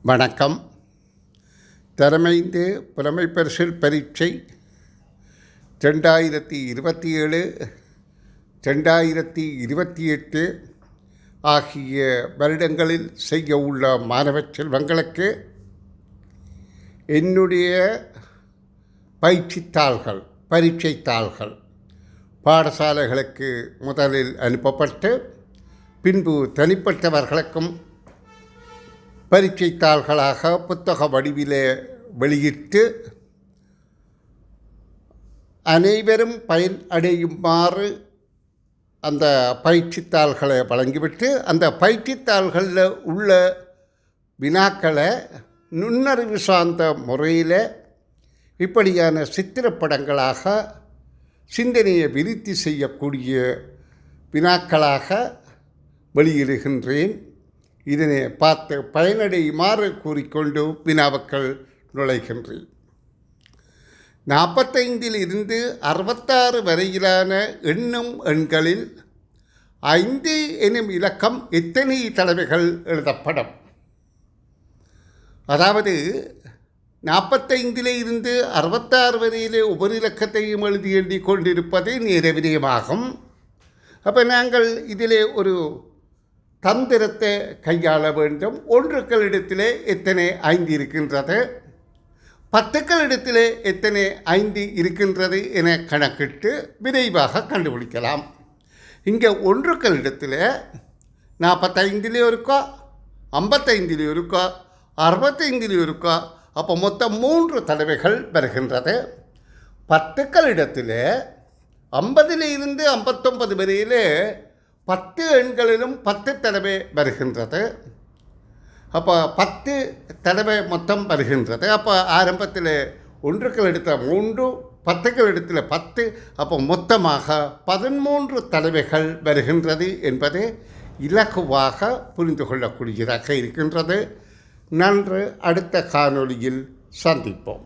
வணக்கம். தரமைந்து புலமை பரிசில் பரீட்சை 2027 2028 ஆகிய வருடங்களில் செய்ய உள்ள மாணவ செல்வங்களுக்கு என்னுடைய பயிற்சித்தாள்கள் பரீட்சைத்தாள்கள் பாடசாலைகளுக்கு முதலில் அனுப்பப்பட்டு பின்பு தனிப்பட்டவர்களுக்கும் பரீட்சைத்தாள்களாக புத்தக வடிவிலே வெளியிட்டு அனைவரும் பயன் அடையுமாறு அந்த பயிற்சித்தாள்களை வழங்கிவிட்டு அந்த பயிற்சித்தாள்களில் உள்ள வினாக்களை நுண்ணறிவு சார்ந்த முறையில் இப்படியான சித்திரப்படங்களாக சிந்தனையை விருத்தி செய்யக்கூடிய வினாக்களாக வெளியிடுகின்றேன். இதனை பார்த்து பயனடையுமாறு கூறிக்கொண்டு வினாவுக்கள் நுழைகின்றேன். 45 இருந்து 66 வரையிலான எண்ணும் எண்களில் 5 எனும் இலக்கம் எத்தனை தடவைகள் எழுதப்படும்? அதாவது 45 இருந்து 66 வரையிலே ஒவ்வொரு இலக்கத்தையும் எழுதி எண்ணிக் கொண்டிருப்பது நேர விரயமாகும். அப்போ நாங்கள் இதிலே ஒரு தந்திரத்தை கையாள வேண்டும். ஒன்றுக்களிடத்திலே எத்தனை 5 இருக்கின்றது, 10க்களிடத்திலே எத்தனை 5 இருக்கின்றது என கணக்கிட்டு விரைவாக கண்டுபிடிக்கலாம். இங்கே ஒன்றுக்களிடத்தில் 45 இருக்கா, 55 இருக்கா, 65 இருக்கா, அப்போ மொத்தம் 3 தடவைகள் வருகின்றது. 10க்களிடத்தில் 50 இருந்து 59 வரையிலே 10 எண்களிலும் 10 தடவை வருகின்றது. அப்போ 10 தடவை மொத்தம் வருகின்றது. அப்போ ஆரம்பத்தில் ஒன்றுக்கள் எடுத்த 3, 10க்கள் இடத்துல 10, அப்போ மொத்தமாக 13 தடவைகள் வருகின்றது என்பது இலகுவாக புரிந்து கொள்ளக்கூடியதாக இருக்கின்றது. நன்று. அடுத்த காணொளியில் சந்திப்போம்.